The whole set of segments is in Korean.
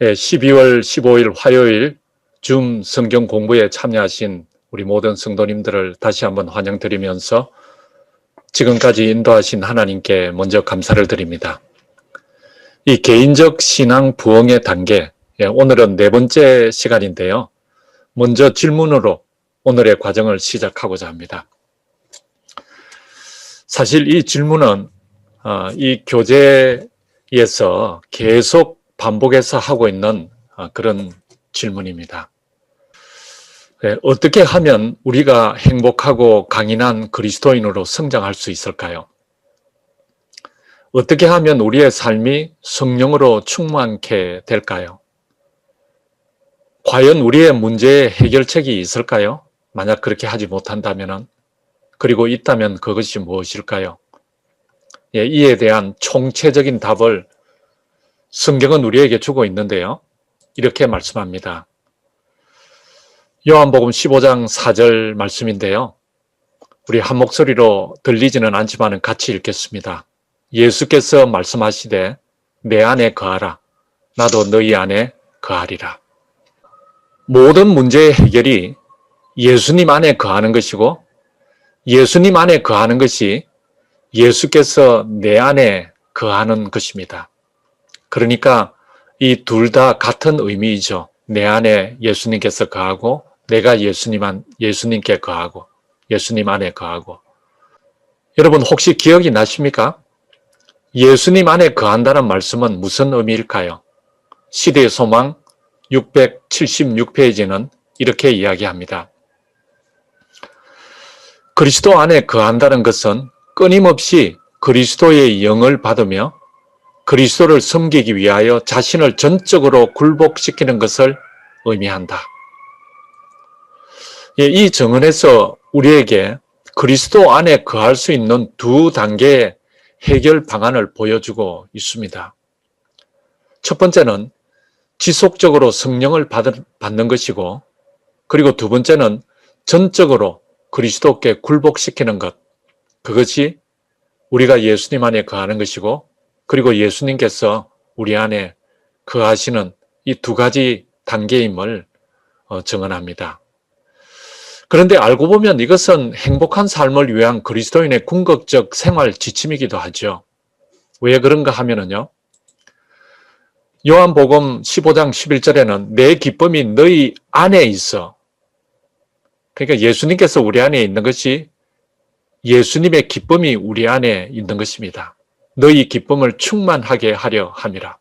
12월 15일 화요일 줌 성경 공부에 참여하신 우리 모든 성도님들을 다시 한번 환영드리면서 지금까지 인도하신 하나님께 먼저 감사를 드립니다. 이 개인적 신앙 부흥의 단계, 오늘은 네 번째 시간인데요. 먼저 질문으로 오늘의 과정을 시작하고자 합니다. 사실 이 질문은 이 교재에서 계속 반복해서 하고 있는 그런 질문입니다. 어떻게 하면 우리가 행복하고 강인한 그리스도인으로 성장할 수 있을까요? 어떻게 하면 우리의 삶이 성령으로 충만케 될까요? 과연 우리의 문제에 해결책이 있을까요? 만약 그렇게 하지 못한다면, 그리고 있다면 그것이 무엇일까요? 이에 대한 총체적인 답을 성경은 우리에게 주고 있는데요. 이렇게 말씀합니다. 요한복음 15장 4절 말씀인데요. 우리 한 목소리로 들리지는 않지만 같이 읽겠습니다. 예수께서 말씀하시되 내 안에 거하라. 나도 너희 안에 거하리라. 모든 문제의 해결이 예수님 안에 거하는 것이고, 예수님 안에 거하는 것이 예수께서 내 안에 거하는 것입니다. 그러니까 이 둘 다 같은 의미이죠. 내 안에 예수님께서 거하고, 내가 예수님께 거하고, 예수님 안에 거하고. 여러분 혹시 기억이 나십니까? 예수님 안에 거한다는 말씀은 무슨 의미일까요? 시대의 소망 676페이지는 이렇게 이야기합니다. 그리스도 안에 거한다는 것은 끊임없이 그리스도의 영을 받으며 그리스도를 섬기기 위하여 자신을 전적으로 굴복시키는 것을 의미한다. 이 정언에서 우리에게 그리스도 안에 거할 수 있는 두 단계의 해결 방안을 보여주고 있습니다. 첫 번째는 지속적으로 성령을 받는 것이고, 그리고 두 번째는 전적으로 그리스도께 굴복시키는 것, 그것이 우리가 예수님 안에 거하는 것이고, 그리고 예수님께서 우리 안에 거하시는 이 두 가지 단계임을 정언합니다. 그런데 알고 보면 이것은 행복한 삶을 위한 그리스도인의 궁극적 생활 지침이기도 하죠. 왜 그런가 하면은요, 요한복음 15장 11절에는 내 기쁨이 너희 안에 있어. 그러니까 예수님께서 우리 안에 있는 것이 예수님의 기쁨이 우리 안에 있는 것입니다. 너희 기쁨을 충만하게 하려 함이라.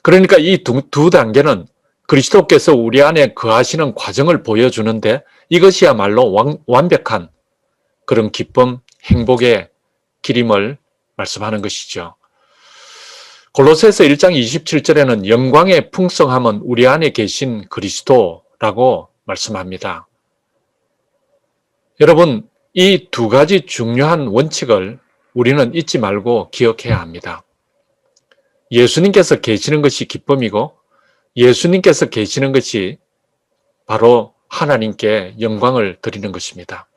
그러니까 이 두 단계는 그리스도께서 우리 안에 거하시는 과정을 보여주는데, 이것이야말로 완벽한 그런 기쁨, 행복의 길임을 말씀하는 것이죠. 골로새서 1장 27절에는 영광의 풍성함은 우리 안에 계신 그리스도라고 말씀합니다. 여러분, 이 두 가지 중요한 원칙을 우리는 잊지 말고 기억해야 합니다. 예수님께서 계시는 것이 기쁨이고, 예수님께서 계시는 것이 바로 하나님께 영광을 드리는 것입니다.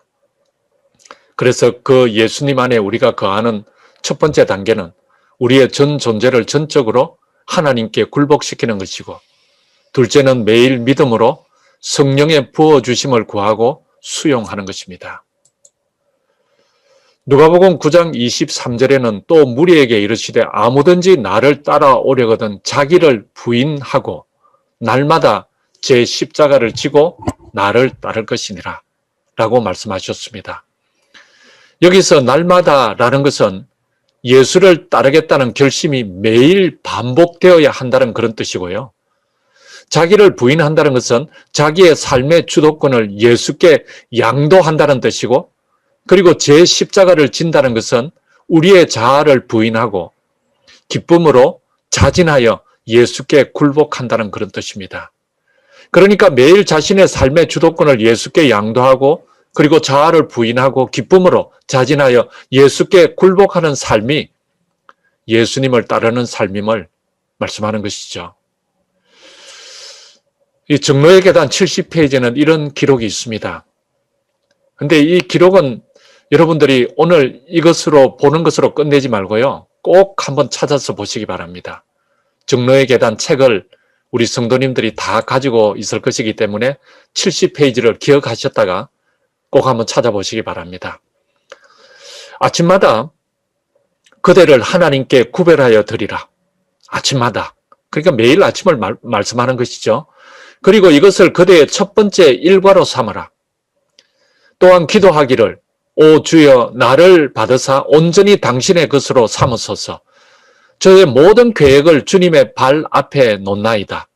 그래서 그 예수님 안에 우리가 거하는 첫 번째 단계는 우리의 전 존재를 전적으로 하나님께 굴복시키는 것이고, 둘째는 매일 믿음으로 성령의 부어주심을 구하고 수용하는 것입니다. 누가복음 9장 23절에는 또 무리에게 이르시되 아무든지 나를 따라오려거든 자기를 부인하고 날마다 제 십자가를 지고 나를 따를 것이니라 라고 말씀하셨습니다. 여기서 날마다라는 것은 예수를 따르겠다는 결심이 매일 반복되어야 한다는 그런 뜻이고요. 자기를 부인한다는 것은 자기의 삶의 주도권을 예수께 양도한다는 뜻이고, 그리고 제 십자가를 진다는 것은 우리의 자아를 부인하고 기쁨으로 자진하여 예수께 굴복한다는 그런 뜻입니다. 그러니까 매일 자신의 삶의 주도권을 예수께 양도하고, 그리고 자아를 부인하고 기쁨으로 자진하여 예수께 굴복하는 삶이 예수님을 따르는 삶임을 말씀하는 것이죠. 이 정로의 계단 70페이지에는 이런 기록이 있습니다. 그런데 이 기록은 여러분들이 오늘 이것으로 보는 것으로 끝내지 말고요, 꼭 한번 찾아서 보시기 바랍니다. 정로의 계단 책을 우리 성도님들이 다 가지고 있을 것이기 때문에 70페이지를 기억하셨다가 꼭 한번 찾아보시기 바랍니다. 아침마다 그대를 하나님께 구별하여 드리라. 아침마다. 그러니까 매일 아침을 말씀하는 것이죠. 그리고 이것을 그대의 첫 번째 일과로 삼아라. 또한 기도하기를 오 주여 나를 받으사 온전히 당신의 것으로 삼으소서. 저의 모든 계획을 주님의 발 앞에 놓나이다.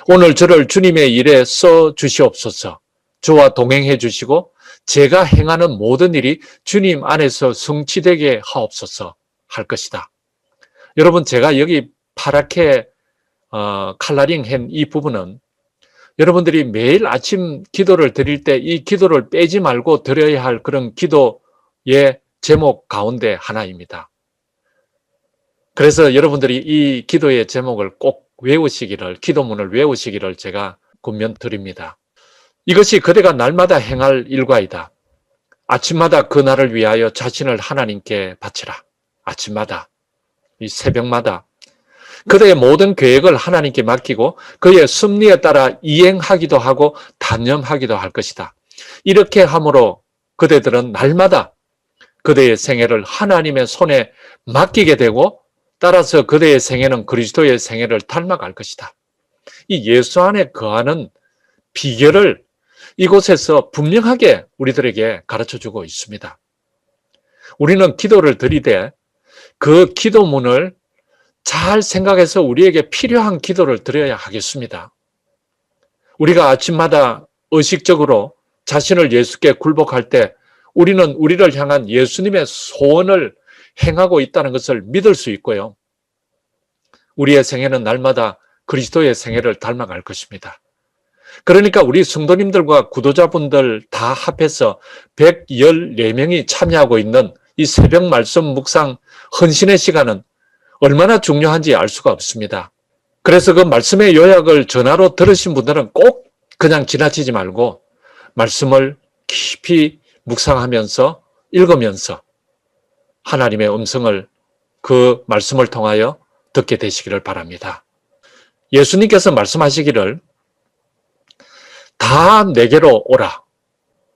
오늘 저를 주님의 일에 써 주시옵소서. 저와 동행해 주시고 제가 행하는 모든 일이 주님 안에서 성취되게 하옵소서 할 것이다. 여러분 제가 여기 파랗게 컬러링한 이 부분은 여러분들이 매일 아침 기도를 드릴 때 이 기도를 빼지 말고 드려야 할 그런 기도의 제목 가운데 하나입니다. 그래서 여러분들이 이 기도의 제목을 꼭 외우시기를, 기도문을 외우시기를 제가 권면드립니다. 이것이 그대가 날마다 행할 일과이다. 아침마다 그 날을 위하여 자신을 하나님께 바치라. 아침마다, 이 새벽마다 그대의 모든 계획을 하나님께 맡기고 그의 섭리에 따라 이행하기도 하고 단념하기도 할 것이다. 이렇게 함으로 그대들은 날마다 그대의 생애를 하나님의 손에 맡기게 되고 따라서 그대의 생애는 그리스도의 생애를 닮아갈 것이다. 이 예수 안에 거하는 비결을 이곳에서 분명하게 우리들에게 가르쳐주고 있습니다. 우리는 기도를 드리되 그 기도문을 잘 생각해서 우리에게 필요한 기도를 드려야 하겠습니다. 우리가 아침마다 의식적으로 자신을 예수께 굴복할 때 우리는 우리를 향한 예수님의 소원을 행하고 있다는 것을 믿을 수 있고요. 우리의 생애는 날마다 그리스도의 생애를 닮아갈 것입니다. 그러니까 우리 성도님들과 구도자분들 다 합해서 114명이 참여하고 있는 이 새벽 말씀 묵상 헌신의 시간은 얼마나 중요한지 알 수가 없습니다. 그래서 그 말씀의 요약을 전화로 들으신 분들은 꼭 그냥 지나치지 말고 말씀을 깊이 묵상하면서 읽으면서 하나님의 음성을 그 말씀을 통하여 듣게 되시기를 바랍니다. 예수님께서 말씀하시기를 다 내게로 오라.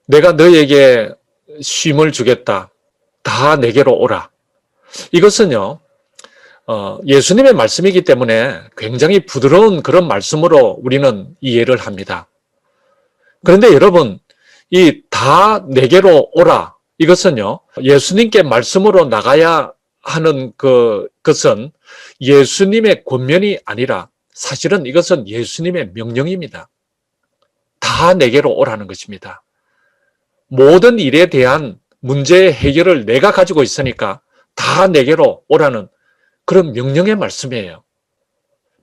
내가 너에게 쉼을 주겠다. 다 내게로 오라. 이것은요. 예수님의 말씀이기 때문에 굉장히 부드러운 그런 말씀으로 우리는 이해를 합니다. 그런데 여러분, 이 다 내게로 오라. 이것은요, 예수님께 말씀으로 나가야 하는 것은 예수님의 권면이 아니라 사실은 이것은 예수님의 명령입니다. 다 내게로 오라는 것입니다. 모든 일에 대한 문제의 해결을 내가 가지고 있으니까 다 내게로 오라는 그런 명령의 말씀이에요.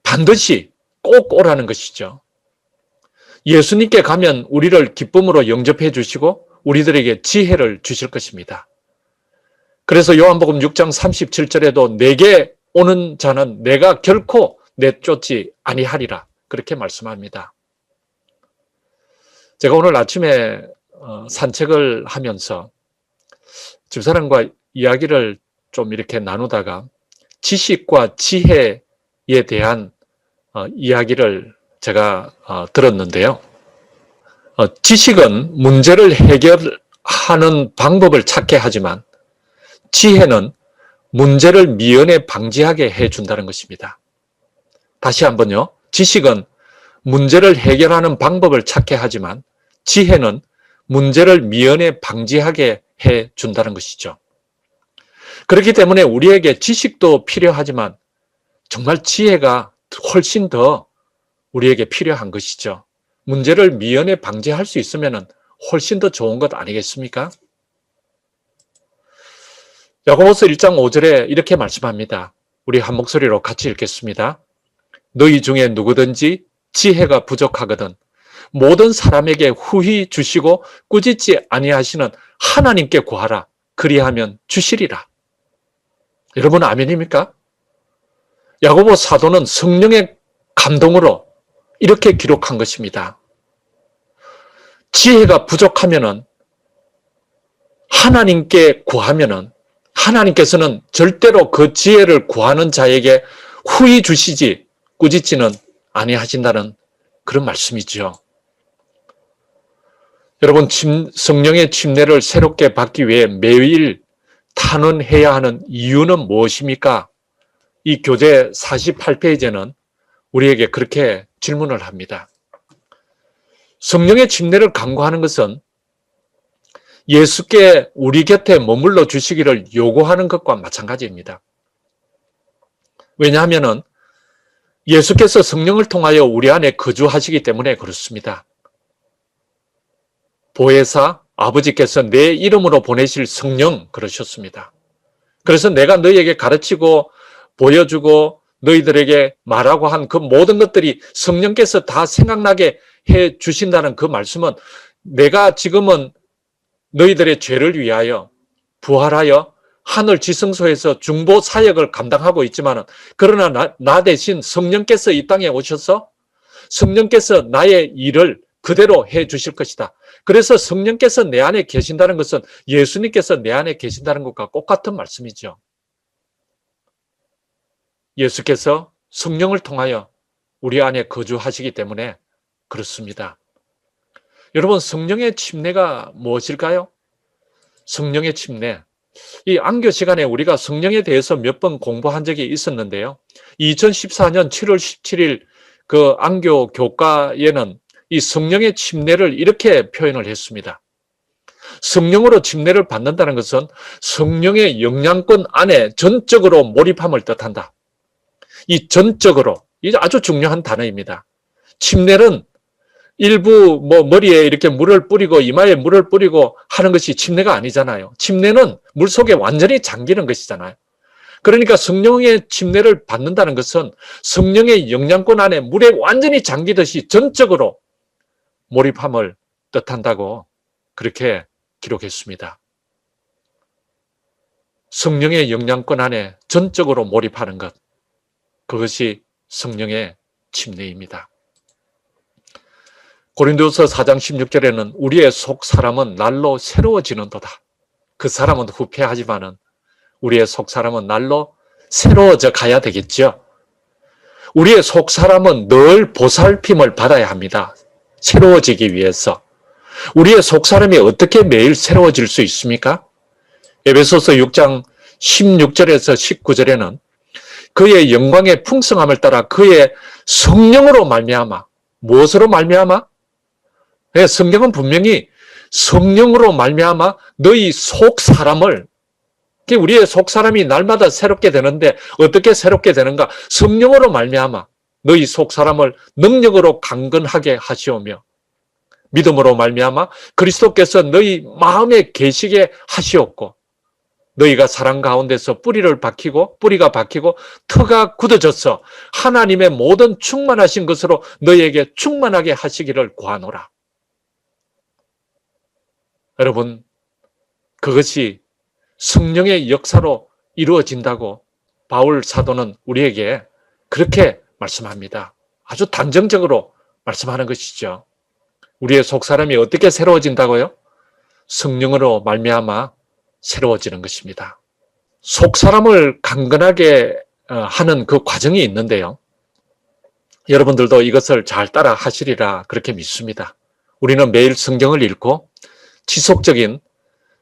반드시 꼭 오라는 것이죠. 예수님께 가면 우리를 기쁨으로 영접해 주시고 우리들에게 지혜를 주실 것입니다. 그래서 요한복음 6장 37절에도 내게 오는 자는 내가 결코 내쫓지 아니하리라 그렇게 말씀합니다. 제가 오늘 아침에 산책을 하면서 집사람과 이야기를 좀 이렇게 나누다가 지식과 지혜에 대한 이야기를 제가 들었는데요. 지식은 문제를 해결하는 방법을 찾게 하지만 지혜는 문제를 미연에 방지하게 해준다는 것입니다. 다시 한번요. 지식은 문제를 해결하는 방법을 찾게 하지만 지혜는 문제를 미연에 방지하게 해준다는 것이죠. 그렇기 때문에 우리에게 지식도 필요하지만 정말 지혜가 훨씬 더 우리에게 필요한 것이죠. 문제를 미연에 방지할 수 있으면 훨씬 더 좋은 것 아니겠습니까? 야고보서 1장 5절에 이렇게 말씀합니다. 우리 한 목소리로 같이 읽겠습니다. 너희 중에 누구든지 지혜가 부족하거든 모든 사람에게 후히 주시고 꾸짖지 아니하시는 하나님께 구하라. 그리하면 주시리라. 여러분 아멘입니까? 야고보 사도는 성령의 감동으로 이렇게 기록한 것입니다. 지혜가 부족하면은 하나님께 구하면은 하나님께서는 절대로 그 지혜를 구하는 자에게 후히 주시지 꾸짖지는 아니하신다는 그런 말씀이죠. 여러분, 성령의 침례를 새롭게 받기 위해 매일 탄원해야 하는 이유는 무엇입니까? 이 교재 48페이지는 우리에게 그렇게 질문을 합니다. 성령의 침례를 간구하는 것은 예수께 우리 곁에 머물러 주시기를 요구하는 것과 마찬가지입니다. 왜냐하면 예수께서 성령을 통하여 우리 안에 거주하시기 때문에 그렇습니다. 보혜사 아버지께서 내 이름으로 보내실 성령 그러셨습니다. 그래서 내가 너희에게 가르치고 보여주고 너희들에게 말하고 한 그 모든 것들이 성령께서 다 생각나게 해 주신다는 그 말씀은 내가 지금은 너희들의 죄를 위하여 부활하여 하늘 지성소에서 중보 사역을 감당하고 있지만 그러나 나 대신 성령께서 이 땅에 오셔서 성령께서 나의 일을 그대로 해 주실 것이다. 그래서 성령께서 내 안에 계신다는 것은 예수님께서 내 안에 계신다는 것과 똑같은 말씀이죠. 예수께서 성령을 통하여 우리 안에 거주하시기 때문에 그렇습니다. 여러분, 성령의 침례가 무엇일까요? 성령의 침례. 이 안교 시간에 우리가 성령에 대해서 몇 번 공부한 적이 있었는데요. 2014년 7월 17일 그 안교 교과에는 이 성령의 침례를 이렇게 표현을 했습니다. 성령으로 침례를 받는다는 것은 성령의 영향권 안에 전적으로 몰입함을 뜻한다. 이 전적으로, 이게 아주 중요한 단어입니다. 침례는 일부 머리에 이렇게 물을 뿌리고 이마에 물을 뿌리고 하는 것이 침례가 아니잖아요. 침례는 물 속에 완전히 잠기는 것이잖아요. 그러니까 성령의 침례를 받는다는 것은 성령의 영향권 안에 물에 완전히 잠기듯이 전적으로 몰입함을 뜻한다고 그렇게 기록했습니다. 성령의 영향권 안에 전적으로 몰입하는 것, 그것이 성령의 침례입니다. 고린도서 4장 16절에는 우리의 속 사람은 날로 새로워지는도다. 그 사람은 후패하지만은 우리의 속 사람은 날로 새로워져 가야 되겠죠. 우리의 속 사람은 늘 보살핌을 받아야 합니다. 새로워지기 위해서. 우리의 속 사람이 어떻게 매일 새로워질 수 있습니까? 에베소서 6장 16절에서 19절에는 그의 영광의 풍성함을 따라 그의 성령으로 말미암아, 무엇으로 말미암아? 네, 성경은 분명히 성령으로 말미암아 너희 속 사람을, 우리의 속 사람이 날마다 새롭게 되는데 어떻게 새롭게 되는가? 성령으로 말미암아 너희 속 사람을 능력으로 강건하게 하시오며 믿음으로 말미암아 그리스도께서 너희 마음에 계시게 하시옵고 너희가 사랑 가운데서 뿌리가 박히고 터가 굳어져서 하나님의 모든 충만하신 것으로 너희에게 충만하게 하시기를 구하노라. 여러분, 그것이 성령의 역사로 이루어진다고 바울 사도는 우리에게 그렇게 말씀합니다. 아주 단정적으로 말씀하는 것이죠. 우리의 속사람이 어떻게 새로워진다고요? 성령으로 말미암아 새로워지는 것입니다. 속사람을 강건하게 하는 그 과정이 있는데요. 여러분들도 이것을 잘 따라 하시리라 그렇게 믿습니다. 우리는 매일 성경을 읽고 지속적인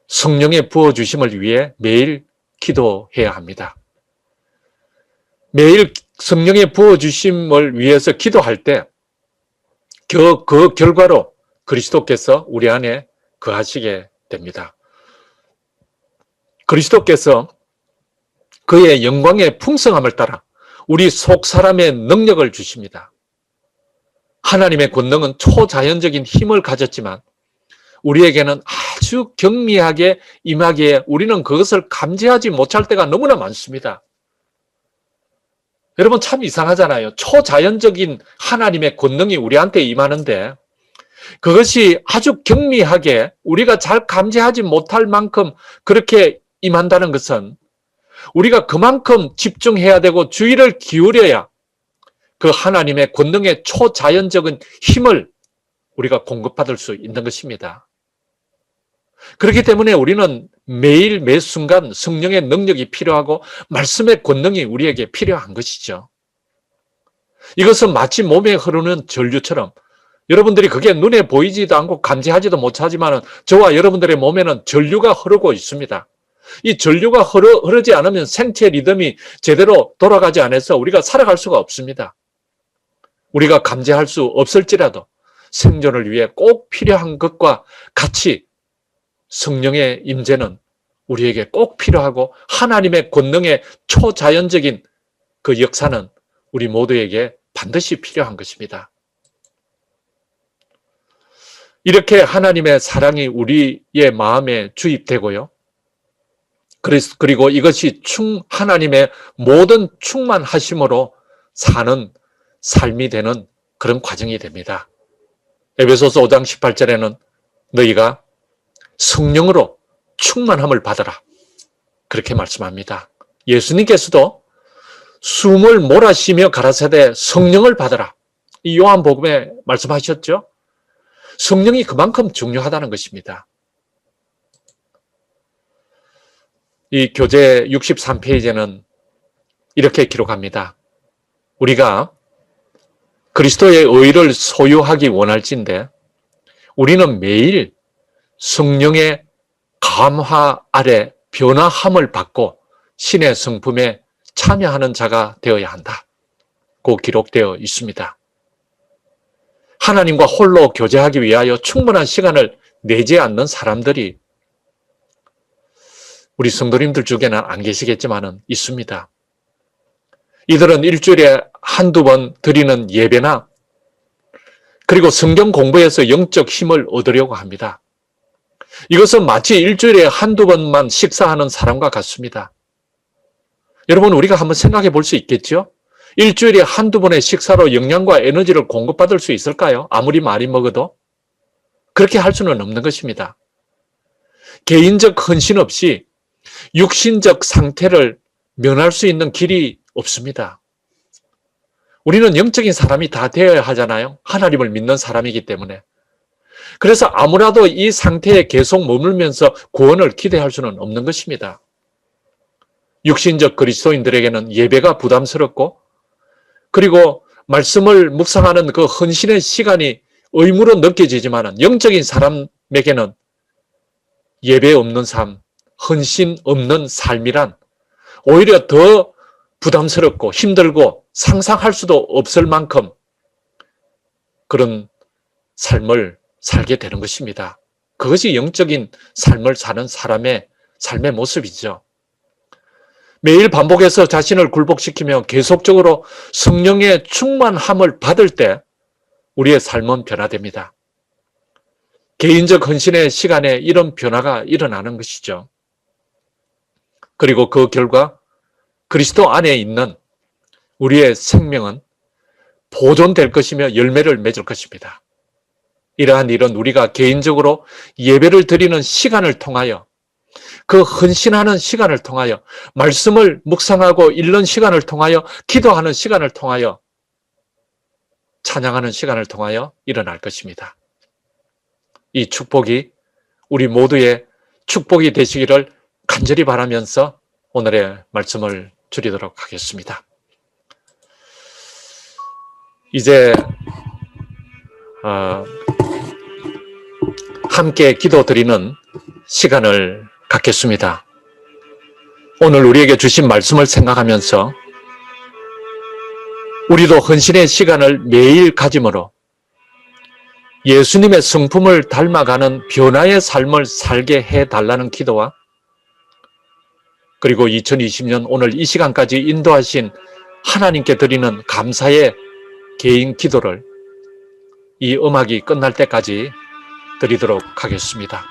성령의 부어주심을 위해 매일 기도해야 합니다. 매일 성령의 부어주심을 위해서 기도할 때 그 결과로 그리스도께서 우리 안에 거하시게 됩니다. 그리스도께서 그의 영광의 풍성함을 따라 우리 속 사람의 능력을 주십니다. 하나님의 권능은 초자연적인 힘을 가졌지만 우리에게는 아주 경미하게 임하기에 우리는 그것을 감지하지 못할 때가 너무나 많습니다. 여러분, 참 이상하잖아요. 초자연적인 하나님의 권능이 우리한테 임하는데 그것이 아주 경미하게 우리가 잘 감지하지 못할 만큼 그렇게 임한다는 것은 우리가 그만큼 집중해야 되고 주의를 기울여야 그 하나님의 권능의 초자연적인 힘을 우리가 공급받을 수 있는 것입니다. 그렇기 때문에 우리는 매일 매 순간 성령의 능력이 필요하고 말씀의 권능이 우리에게 필요한 것이죠. 이것은 마치 몸에 흐르는 전류처럼 여러분들이 그게 눈에 보이지도 않고 감지하지도 못하지만 저와 여러분들의 몸에는 전류가 흐르고 있습니다. 이 전류가 흐르지 않으면 생체 리듬이 제대로 돌아가지 않아서 우리가 살아갈 수가 없습니다. 우리가 감지할 수 없을지라도 생존을 위해 꼭 필요한 것과 같이 성령의 임재는 우리에게 꼭 필요하고 하나님의 권능의 초자연적인 그 역사는 우리 모두에게 반드시 필요한 것입니다. 이렇게 하나님의 사랑이 우리의 마음에 주입되고요. 그리고 이것이 하나님의 모든 충만하심으로 사는 삶이 되는 그런 과정이 됩니다. 에베소서 5장 18절에는 너희가 성령으로 충만함을 받아라. 그렇게 말씀합니다. 예수님께서도 숨을 몰아쉬며 가라사대 성령을 받아라. 이 요한복음에 말씀하셨죠. 성령이 그만큼 중요하다는 것입니다. 이 교재 63페이지에는 이렇게 기록합니다. 우리가 그리스도의 의를 소유하기 원할진대 우리는 매일 성령의 감화 아래 변화함을 받고 신의 성품에 참여하는 자가 되어야 한다. 고 기록되어 있습니다. 하나님과 홀로 교제하기 위하여 충분한 시간을 내지 않는 사람들이 우리 성도님들 중에는 안 계시겠지만 있습니다. 이들은 일주일에 한두 번 드리는 예배나 그리고 성경 공부에서 영적 힘을 얻으려고 합니다. 이것은 마치 일주일에 한두 번만 식사하는 사람과 같습니다. 여러분, 우리가 한번 생각해 볼 수 있겠죠? 일주일에 한두 번의 식사로 영양과 에너지를 공급받을 수 있을까요? 아무리 많이 먹어도? 그렇게 할 수는 없는 것입니다. 개인적 헌신 없이 육신적 상태를 면할 수 있는 길이 없습니다. 우리는 영적인 사람이 다 되어야 하잖아요. 하나님을 믿는 사람이기 때문에. 그래서 아무라도 이 상태에 계속 머물면서 구원을 기대할 수는 없는 것입니다. 육신적 그리스도인들에게는 예배가 부담스럽고 그리고 말씀을 묵상하는 그 헌신의 시간이 의무로 느껴지지만 영적인 사람에게는 예배 없는 삶, 헌신 없는 삶이란 오히려 더 부담스럽고 힘들고 상상할 수도 없을 만큼 그런 삶을 살게 되는 것입니다. 그것이 영적인 삶을 사는 사람의 삶의 모습이죠. 매일 반복해서 자신을 굴복시키며 계속적으로 성령의 충만함을 받을 때 우리의 삶은 변화됩니다. 개인적 헌신의 시간에 이런 변화가 일어나는 것이죠. 그리고 그 결과 그리스도 안에 있는 우리의 생명은 보존될 것이며 열매를 맺을 것입니다. 이러한 일은 우리가 개인적으로 예배를 드리는 시간을 통하여 그 헌신하는 시간을 통하여 말씀을 묵상하고 읽는 시간을 통하여 기도하는 시간을 통하여 찬양하는 시간을 통하여 일어날 것입니다. 이 축복이 우리 모두의 축복이 되시기를 간절히 바라면서 오늘의 말씀을 줄이도록 하겠습니다. 이제 함께 기도드리는 시간을 갖겠습니다. 오늘 우리에게 주신 말씀을 생각하면서 우리도 헌신의 시간을 매일 가짐으로 예수님의 성품을 닮아가는 변화의 삶을 살게 해달라는 기도와 그리고 2020년 오늘 이 시간까지 인도하신 하나님께 드리는 감사의 개인 기도를 이 음악이 끝날 때까지 드리도록 하겠습니다.